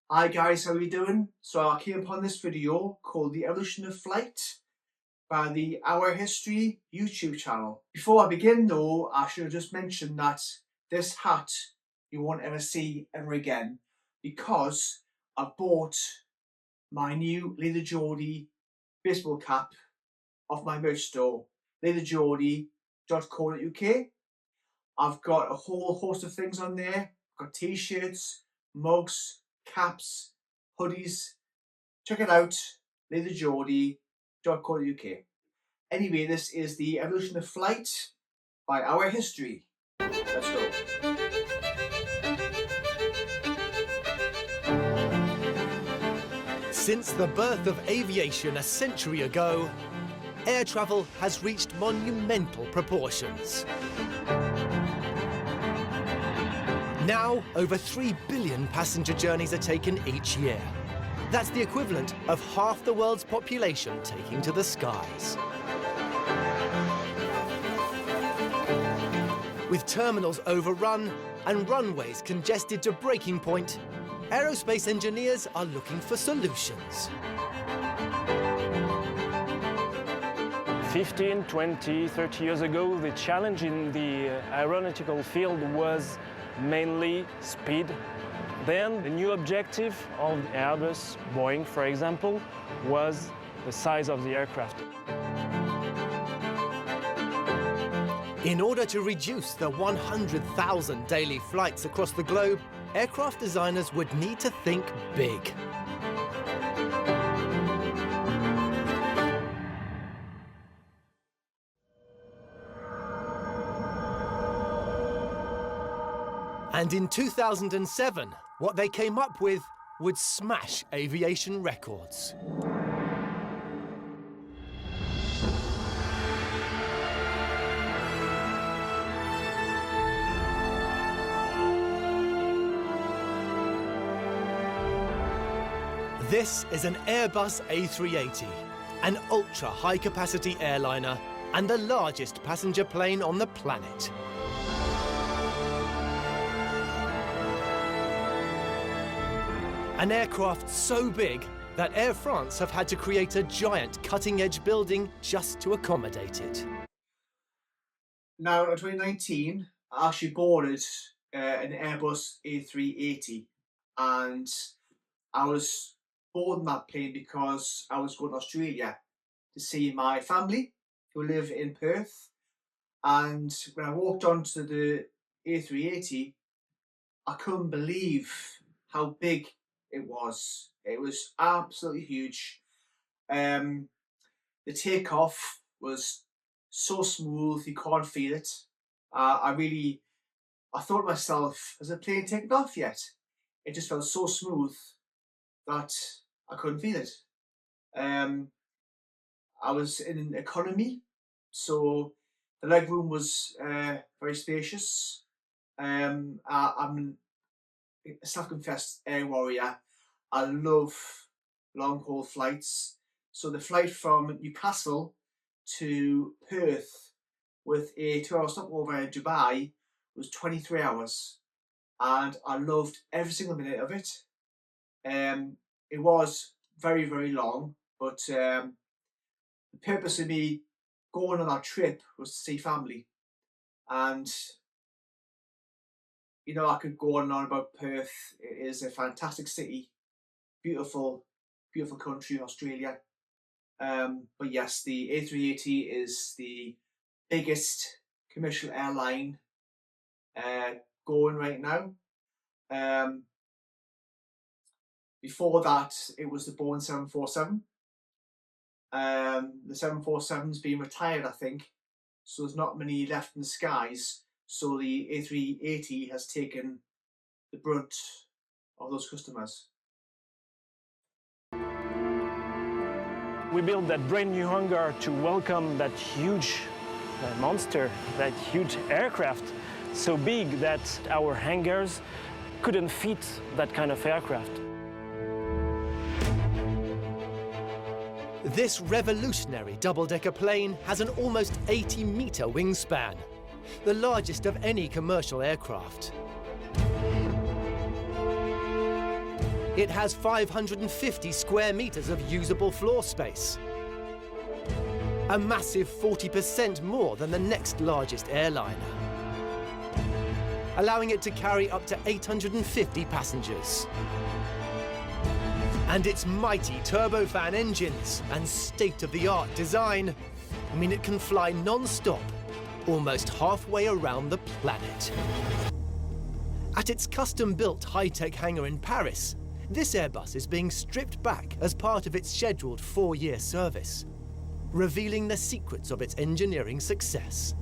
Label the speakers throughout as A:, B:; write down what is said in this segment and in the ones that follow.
A: Hi guys, how are you doing? So I came upon this video called The Evolution of Flight by the Our History YouTube channel. Before I begin though, I should have just mentioned that this hat you won't ever see ever again because I bought my new Leather Geordie baseball cap off my merch store, leathergeordie.co.uk. I've got a whole host of things on there. I've got t-shirts, mugs, caps, hoodies. Check it out, leathergeordie.co.uk. Anyway, this is The Evolution of Flight by Our History. Let's go.
B: Since the birth of aviation a century ago, air travel has reached monumental proportions. Now, over 3 billion passenger journeys are taken each year. That's the equivalent of half the world's population taking to the skies. With terminals overrun and runways congested to breaking point, aerospace engineers are looking for solutions.
C: 15, 20, 30 years ago, the challenge in the aeronautical field was mainly speed. Then the new objective of Airbus, Boeing, for example, was the size of the aircraft.
B: In order to reduce the 100,000 daily flights across the globe, aircraft designers would need to think big. And in 2007, what they came up with would smash aviation records. This is an Airbus A380, an ultra-high-capacity airliner and the largest passenger plane on the planet. An aircraft so big that Air France have had to create a giant cutting-edge building just to accommodate it.
A: Now, in 2019, I actually boarded an Airbus A380 and I was boarding that plane because I was going to Australia to see my family who live in Perth. And when I walked onto the A380, I couldn't believe how big it was. It was absolutely huge. The takeoff was so smooth, you can't feel it. I thought to myself, has the plane taken off yet? It just felt so smooth that I couldn't feel it. I was in economy, so the legroom was very spacious. I'm a self-confessed air warrior. I love long-haul flights. So the flight from Newcastle to Perth with a 2-hour stopover in Dubai was 23 hours. And I loved every single minute of it. It was very, very long, but the purpose of me going on that trip was to see family. And you know, I could go on and on about Perth. It is a fantastic city, beautiful, beautiful country in Australia. But yes, the A380 is the biggest commercial airline going right now. Before that, it was the Boeing 747. The 747's been retired, I think, so there's not many left in the skies. So the A380 has taken the brunt of those customers.
C: We built that brand new hangar to welcome that huge monster, that huge aircraft, so big that our hangars couldn't fit that kind of aircraft.
B: This revolutionary double-decker plane has an almost 80-meter wingspan, the largest of any commercial aircraft. It has 550 square meters of usable floor space, a massive 40% more than the next largest airliner, allowing it to carry up to 850 passengers. And its mighty turbofan engines and state-of-the-art design mean it can fly non-stop, almost halfway around the planet. At its custom-built high-tech hangar in Paris, this Airbus is being stripped back as part of its scheduled 4-year service, revealing the secrets of its engineering success.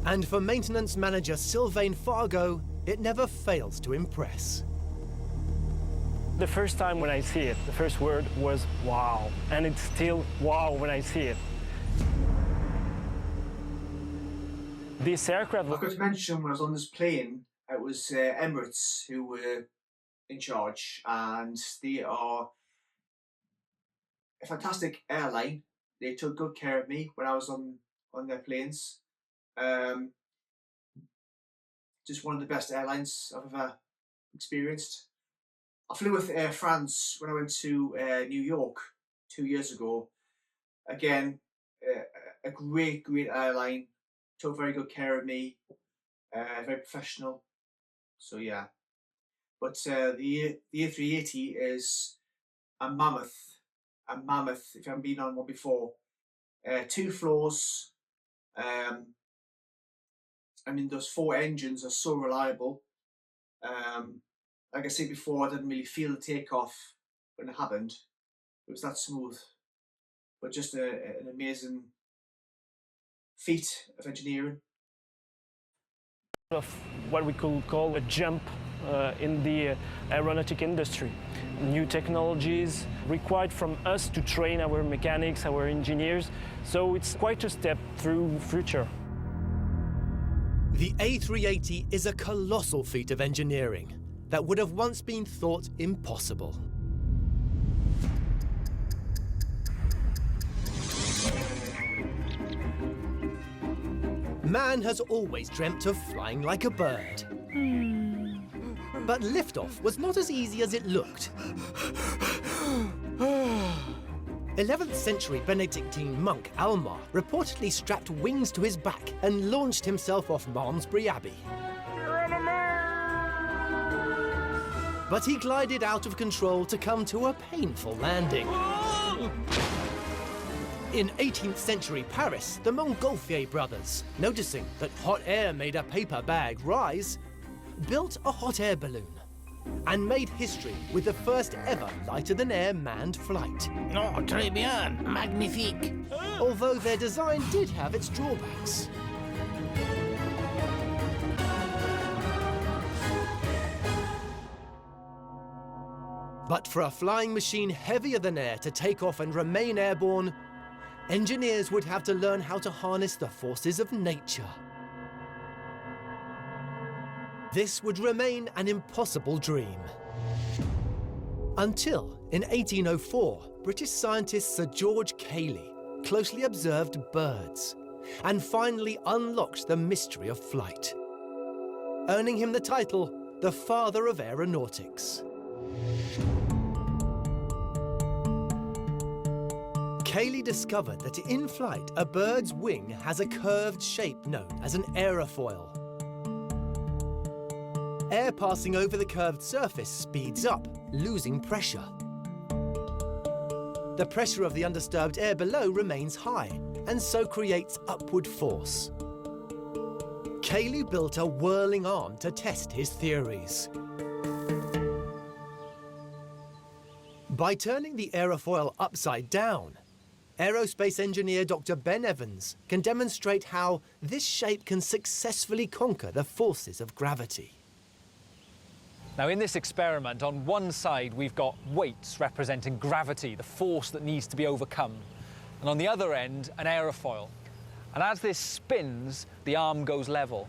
B: And for maintenance manager Sylvain Fargo, it never fails to impress.
C: The first time when I see it, the first word was wow, and it's still wow when I see it. This aircraft...
A: I forgot to mention when I was on this plane, it was Emirates who were in charge, and they are a fantastic airline. They took good care of me when I was on their planes. Just one of the best airlines I've ever experienced. I flew with Air France when I went to New York 2 years ago. Again, a great airline. Took very good care of me. Very professional. So yeah. But the A380 is a mammoth. A mammoth, if you haven't been on one before. 2 floors. I mean, those 4 engines are so reliable. Like I said before, I didn't really feel the takeoff when it happened. It was that smooth. But just an amazing feat of engineering.
C: Of what we could call a jump in the aeronautic industry. New technologies required from us to train our mechanics, our engineers. So it's quite a step through future.
B: The A380 is a colossal feat of engineering that would have once been thought impossible. Man has always dreamt of flying like a bird. But liftoff was not as easy as it looked. 11th century Benedictine monk Almar reportedly strapped wings to his back and launched himself off Malmesbury Abbey. But he glided out of control to come to a painful landing. In 18th century Paris, the Montgolfier brothers, noticing that hot air made a paper bag rise, built a hot air balloon and made history with the first ever lighter-than-air manned flight.
D: Oh, très bien, magnifique.
B: Although their design did have its drawbacks. But for a flying machine heavier than air to take off and remain airborne, engineers would have to learn how to harness the forces of nature. This would remain an impossible dream. Until, in 1804, British scientist Sir George Cayley closely observed birds and finally unlocked the mystery of flight, earning him the title, the Father of Aeronautics. Cayley discovered that in flight, a bird's wing has a curved shape known as an aerofoil. Air passing over the curved surface speeds up, losing pressure. The pressure of the undisturbed air below remains high, and so creates upward force. Cayley built a whirling arm to test his theories. By turning the aerofoil upside down, aerospace engineer Dr. Ben Evans can demonstrate how this shape can successfully conquer the forces of gravity.
E: Now, in this experiment, on one side we've got weights representing gravity, the force that needs to be overcome, and on the other end, an aerofoil. And as this spins, the arm goes level.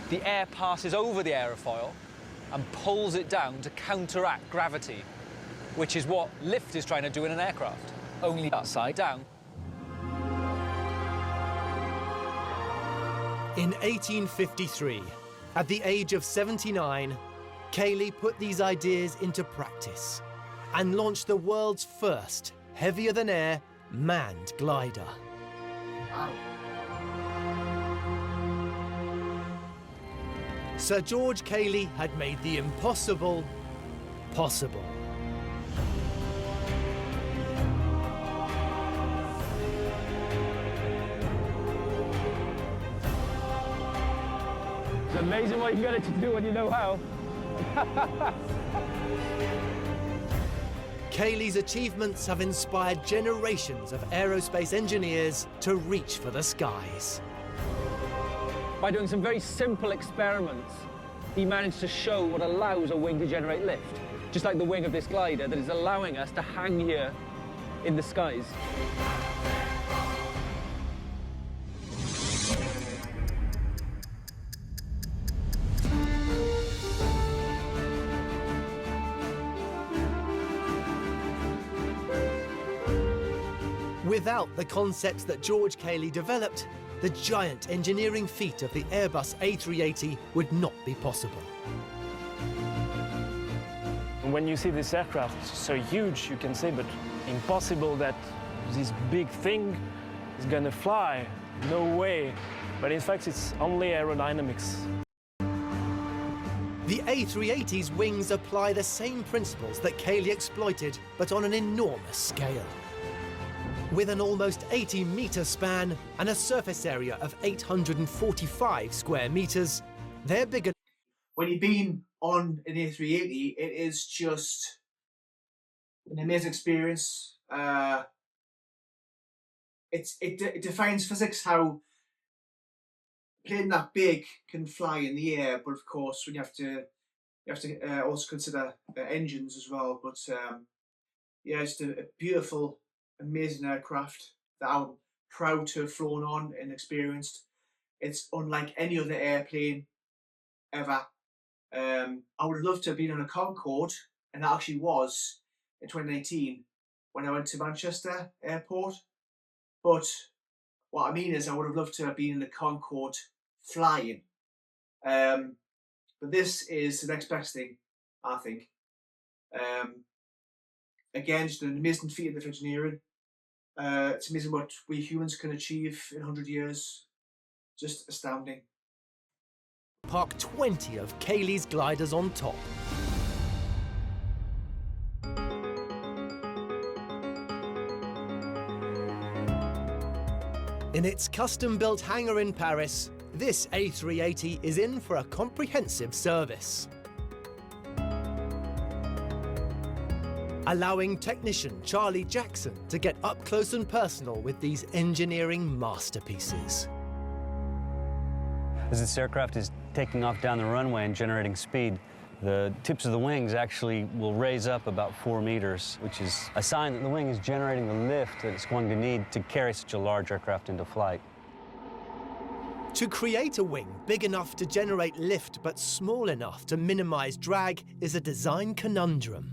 E: The air passes over the aerofoil and pulls it down to counteract gravity, which is what lift is trying to do in an aircraft, only upside down.
B: In 1853, At the age of 79, Cayley put these ideas into practice and launched the world's first heavier-than-air manned glider.
A: Wow.
B: Sir George Cayley had made the impossible possible.
C: It's amazing what you get it to do when you know how.
B: Cayley's achievements have inspired generations of aerospace engineers to reach for the skies.
F: By doing some very simple experiments, he managed to show what allows a wing to generate lift, just like the wing of this glider that is allowing us to hang here in the skies.
B: Without the concepts that George Cayley developed, the giant engineering feat of the Airbus A380 would not be possible.
C: When you see this aircraft, it's so huge, you can say, but impossible that this big thing is gonna fly. No way. But in fact, it's only aerodynamics.
B: The A380's wings apply the same principles that Cayley exploited, but on an enormous scale. With an almost 80-metre span and a surface area of 845 square metres, they're bigger.
A: When you've been on an A380, it is just an amazing experience. It defines physics, how plane that big can fly in the air, but of course when you have to also consider engines as well. But yeah, it's a beautiful, amazing aircraft that I'm proud to have flown on and experienced. It's unlike any other airplane ever. I would have loved to have been on a Concorde, and that actually was in 2019 when I went to Manchester Airport. But what I mean is I would have loved to have been in the Concorde flying. But this is the next best thing, I think. Again, just an amazing feat of engineering. It's amazing what we humans can achieve in 100 years. Just astounding.
B: Park 20 of Cayley's gliders on top. In its custom-built hangar in Paris, this A380 is in for a comprehensive service, allowing technician Charlie Jackson to get up close and personal with these engineering masterpieces.
G: As this aircraft is taking off down the runway and generating speed, the tips of the wings actually will raise up about 4 meters, which is a sign that the wing is generating the lift that it's going to need to carry such a large aircraft into flight.
B: To create a wing big enough to generate lift but small enough to minimize drag is a design conundrum.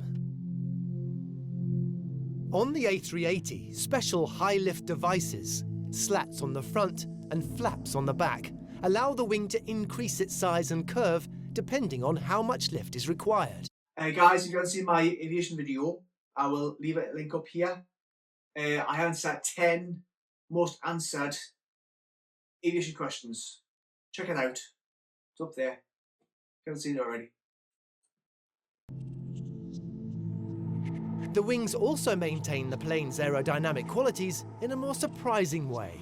B: On the A380, special high-lift devices, slats on the front and flaps on the back, allow the wing to increase its size and curve depending on how much lift is required.
A: Guys, if you haven't seen my aviation video, I will leave a link up here. I answered 10 most answered aviation questions. Check it out. It's up there. If you haven't seen it already.
B: The wings also maintain the plane's aerodynamic qualities in a more surprising way.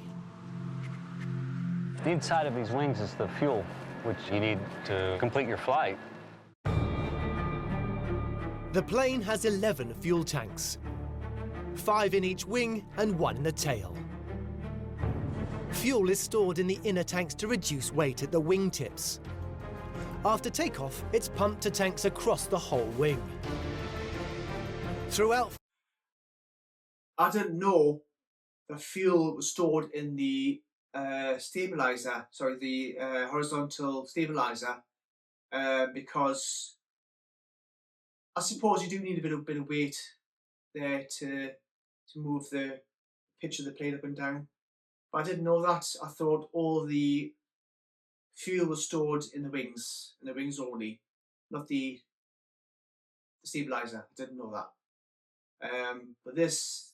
G: The inside of these wings is the fuel, which you need to complete your flight.
B: The plane has 11 fuel tanks, 5 in each wing and 1 in the tail. Fuel is stored in the inner tanks to reduce weight at the wingtips. After takeoff, it's pumped to tanks across the whole wing. Throughout,
A: I didn't know the fuel was stored in the stabilizer, sorry, the horizontal stabilizer, because I suppose you do need a bit of weight there to move the pitch of the plane up and down. But I didn't know that. I thought all the fuel was stored in the wings only, not the stabilizer. I didn't know that. But this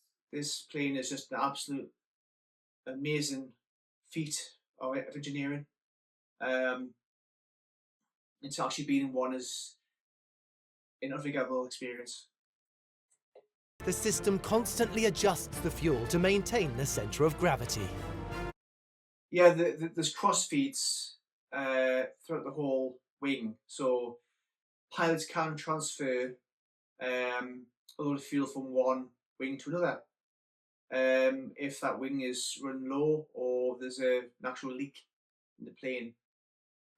A: plane is just an absolute amazing feat of engineering. And to actually be in one is an unforgettable experience.
B: The system constantly adjusts the fuel to maintain the centre of gravity.
A: Yeah, there's cross feeds throughout the whole wing, so pilots can transfer a load of fuel from one wing to another. If that wing is run low or there's an actual leak in the plane.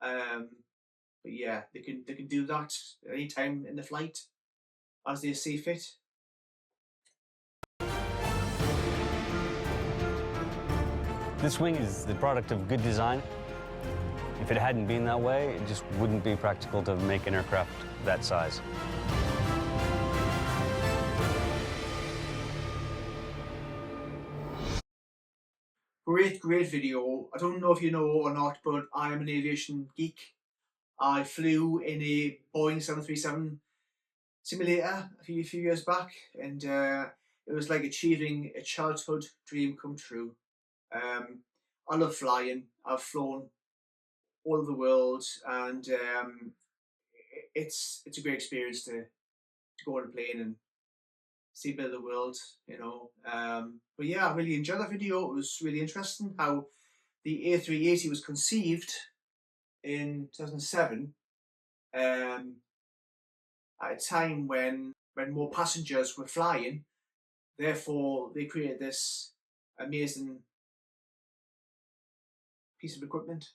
A: But yeah, they can do that at any time in the flight as they see fit.
G: This wing is the product of good design. If it hadn't been that way, it just wouldn't be practical to make an aircraft that size.
A: Great video. I don't know if you know or not, but I am an aviation geek. I flew in a Boeing 737 simulator a few years back, and it was like achieving a childhood dream come true. I love flying. I've flown all over the world, and it's a great experience to go on a plane and see a bit of the world, you know. But yeah, I really enjoyed that video. It was really interesting how the A380 was conceived in 2007, at a time when more passengers were flying. Therefore, they created this amazing piece of equipment.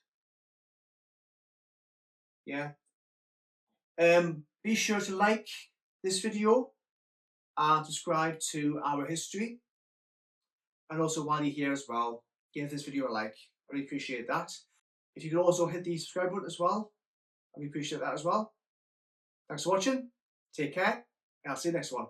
A: Yeah. Be sure to like this video and subscribe to our history. And also, while you're here as well, give this video a like. I really appreciate that. If you could also hit the subscribe button as well, I really appreciate that as well. Thanks for watching. Take care, and I'll see you next one.